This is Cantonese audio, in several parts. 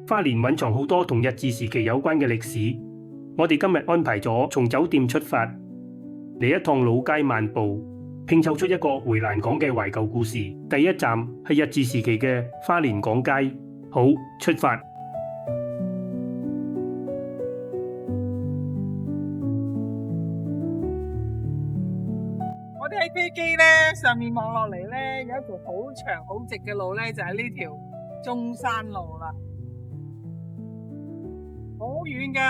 花蓮蘊藏好多同日治時期有關嘅歷史。我哋今日安排咗從酒店出發，嚟一趟老街漫步，拼湊出一個回蘭港嘅懷舊故事。第一站係日治時期嘅花蓮港街。好，出發。我哋喺飛機咧上面望落嚟咧，有一條好長好直嘅路咧，就係呢條中山路啦，好遠噶。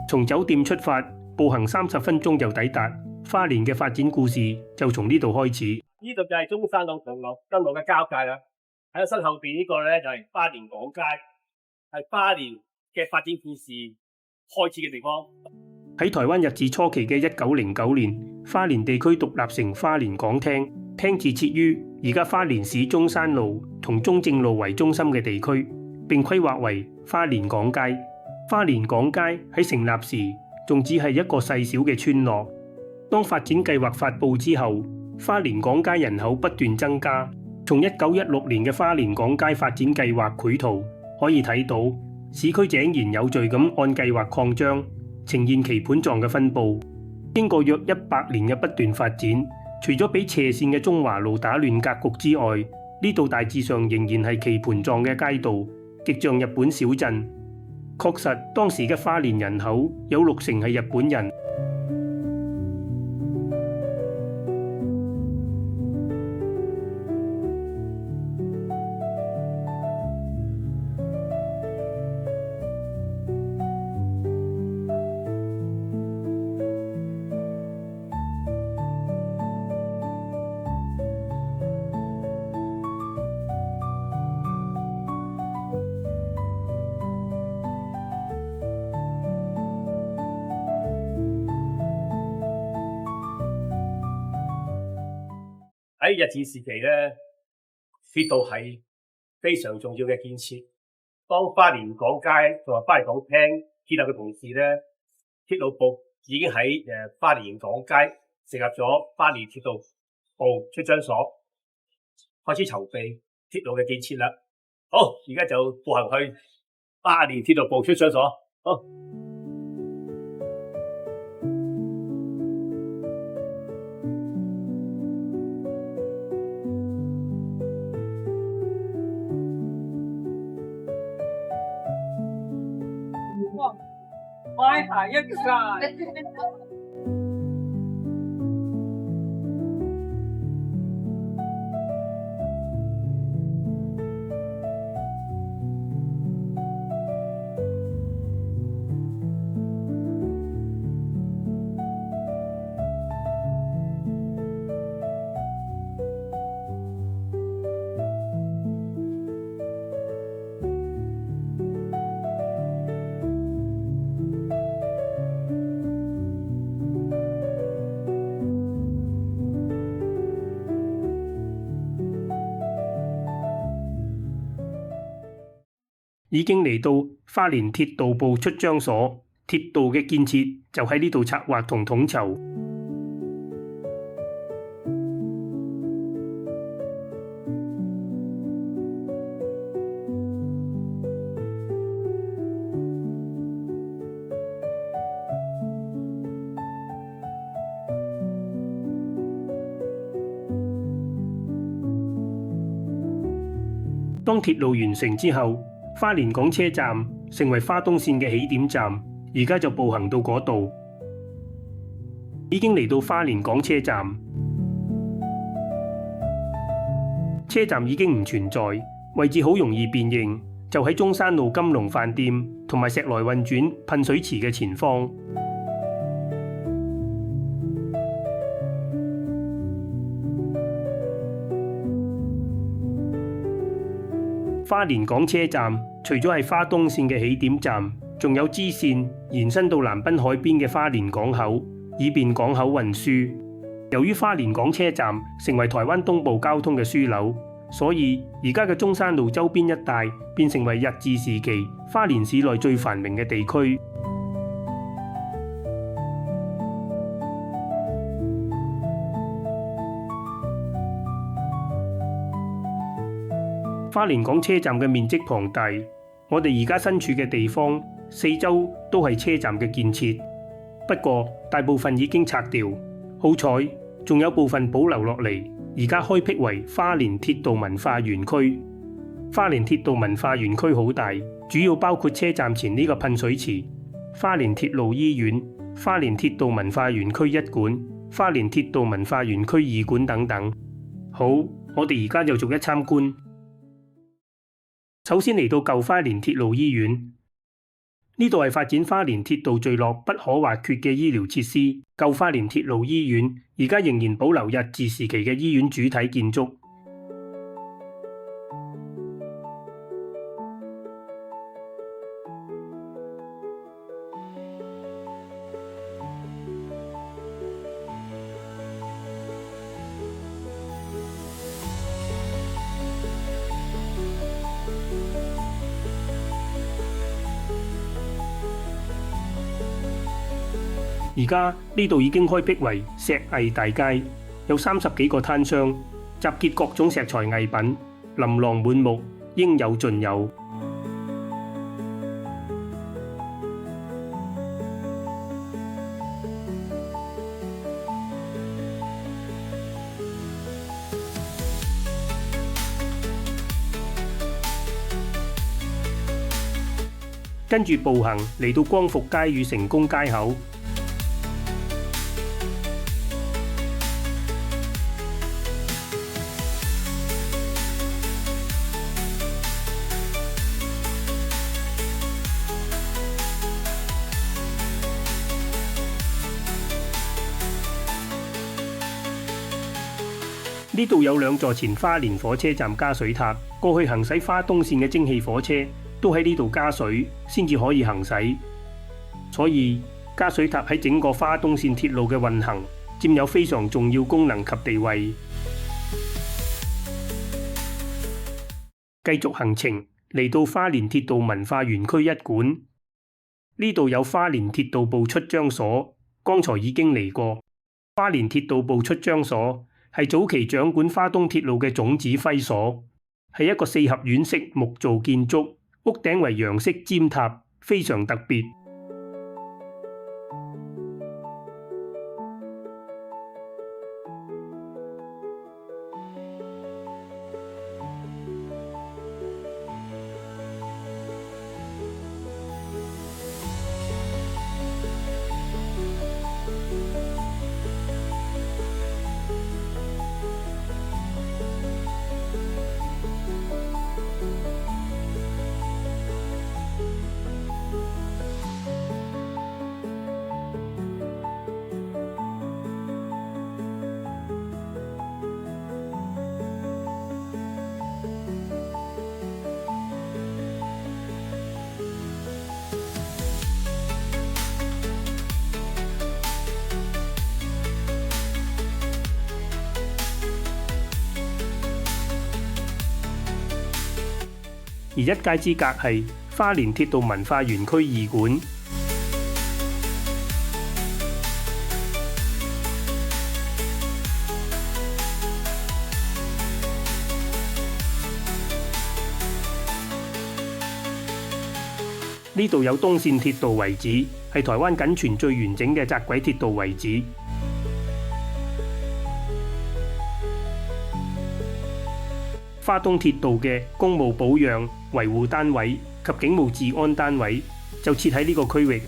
從酒店出發，步行30分鐘就抵達。花蓮嘅發展故事就從呢度開始。呢度就係中山路同羅根路嘅交界啦。喺身後邊呢個咧就係花蓮港街，係花蓮嘅發展故事開始嘅地方。喺台灣日治初期嘅1909年，花蓮地區獨立成花蓮港廳，廳自設於而家花蓮市中山路同中正路為中心嘅地區，並規劃為花蓮港街。花蓮港街喺成立時仲只係一個細小嘅村落。當發展計劃發佈之後，花蓮港街人口不斷增加。從1916年嘅花蓮港街發展計劃繪圖可以睇到，市區井然有序咁按計劃擴張，呈現棋盤狀嘅分佈。經過約100年嘅不斷發展，除咗俾斜線嘅中華路打亂格局之外，呢度大致上仍然係棋盤狀嘅街道，極像日本小鎮。確實，當時嘅花蓮人口有60%係日本人。喺日治時期咧，鐵道係非常重要嘅建設。當花蓮港街同埋花蓮港廳建立嘅同時咧，鐵路部已經喺花蓮港街成立咗花蓮鐵道部出張所，開始籌備鐵路嘅建設啦。好，而家就步行去花蓮鐵道部出張所。好。買下一晒。已經嚟到花蓮鐵道部出張所，鐵道嘅建設就喺呢度策劃同統籌。當鐵路完成之後，花蓮港車站成為花東線嘅起點站，而家就步行到嗰度。已經嚟到花蓮港車站，車站已經唔存在，位置好容易辨認，就喺中山路金龍飯店同埋石來運轉噴水池嘅前方。花蓮港車站除咗係花東線嘅起點站，仲有支線延伸到南濱海邊嘅花蓮港口，以便港口運輸。由於花蓮港車站成為台灣東部交通嘅樞紐，所以而家嘅中山路周邊一帶變成為日治時期花蓮市內最繁榮嘅地區。花蓮港車站嘅面積龐大，我哋而家身處嘅地方四周都係車站嘅建設，不過大部分已經拆掉，好彩仲有部分保留落嚟，而家開闢為花蓮鐵道文化園區。花蓮鐵道文化園區好大，主要包括車站前呢個噴水池、花蓮鐵路醫院、花蓮鐵道文化園區1館、花蓮鐵道文化園區2館等等。好，我哋而家就逐一參觀。首先嚟到舊花蓮鐵路醫院，呢度係發展花蓮鐵道聚落不可或缺嘅醫療設施。舊花蓮鐵路醫院而家仍然保留日治時期嘅醫院主體建築。而家呢度已經開闢為石藝大街，有30幾個攤商，集結各種石材藝品，琳琅滿目，應有盡有。跟住步行嚟到光復街與成功街口。呢度有2座前花蓮火車站加水塔，過去行駛花東線嘅蒸汽火車都喺呢度加水先至可以行駛，所以加水塔喺整個花東線鐵路嘅運行佔有非常重要功能及地位。繼續行程嚟到花蓮鐵道文化園區1館，呢度有花蓮鐵道部出張所，剛才已經嚟過。花蓮鐵道部出張所係早期掌管花東鐵路嘅總指揮所，係一個4合院式木造建築，屋頂為洋式尖塔，非常特別。而一街之隔係花蓮鐵道文化園區2館。呢度有東線鐵道遺址，係台灣僅存最完整嘅窄軌鐵道遺址。花東鐵道嘅公務保養維護單位及警務治安單位就設喺呢個區域。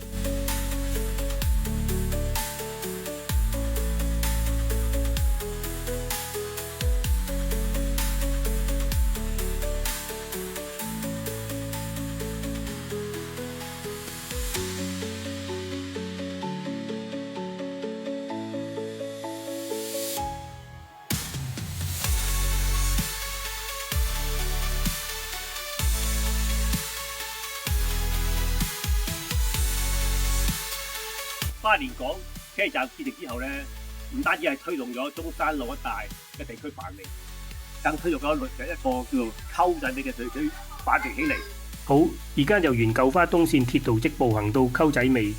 花蓮港車站建成之後咧，唔單止係推動咗中山路一帶嘅地區繁榮，更推動咗一個叫做溝仔尾嘅地區繁榮起嚟。好，而家就沿舊花東線鐵道即步行到溝仔尾。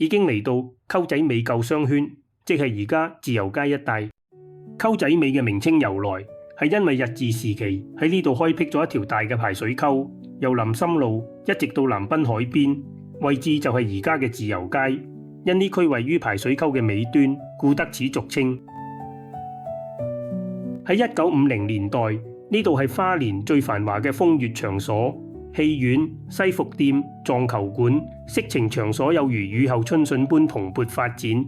已經嚟到溝仔尾舊商圈，即係而家自由街一帶。溝仔尾嘅名稱由來係因為日治時期喺呢度開闢咗一條大嘅排水溝，由林森路一直到南濱海邊，位置就係而家嘅自由街。因呢區位於排水溝嘅尾端，故得此俗稱。喺1950年代，呢度係花蓮最繁華嘅風月場所，戲院、西服店、撞球館、色情場所有如雨後春筍般蓬勃發展。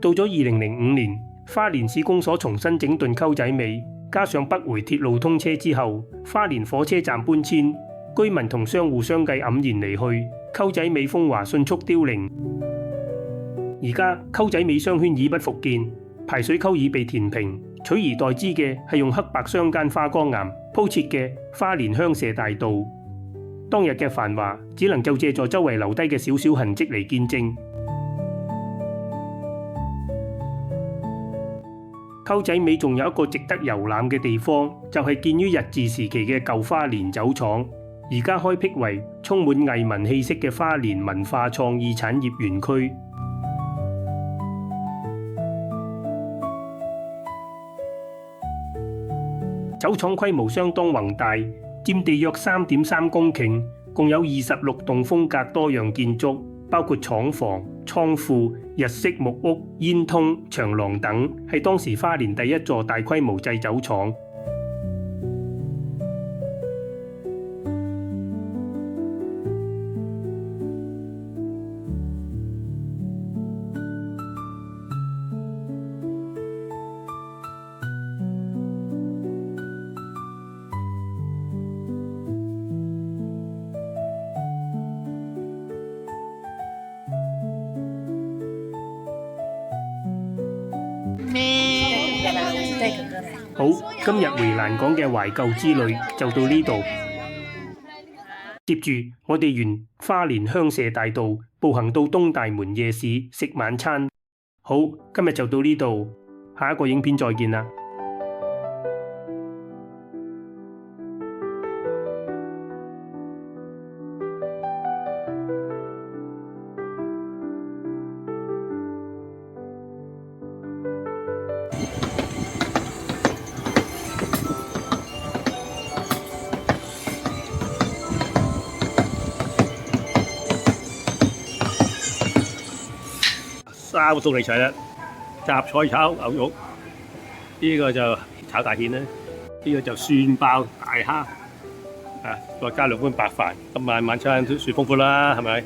到咗2005年，花蓮市公所重新整頓溝仔尾，加上北回鐵路通車之後，花蓮火車站搬遷，居民同商戶相繼黯然離去，溝仔尾風華迅速凋零。而家溝仔尾商圈已不復見，排水溝已被填平，取而代之嘅係用黑白相間花崗岩鋪設嘅花蓮香舍大道。當日嘅繁華，只能就借助周圍留低嘅少少痕跡嚟見證。溝仔尾仲有一個值得遊覽嘅地方，就係建於日治時期嘅舊花蓮酒廠，而家開闢為充滿藝文氣息嘅花蓮文化創意產業園區。酒廠規模相當宏大，佔地約3.3公頃，共有26棟風格多樣建築，包括廠房、倉庫、日式木屋、煙通、長廊等，係當時花蓮第一座大規模製酒廠。好，今日回蘭港嘅懷舊之旅就到呢度。接住我哋沿花蓮香舍大道步行到東大門夜市食晚餐。好，今日就到呢度，下一個影片再見啦。三個餸嚟齊啦，雜菜炒牛肉，呢個就炒大蜆啦，呢個就蒜爆大蝦，再加2碗白飯，今晚晚餐都算豐富啦，係咪？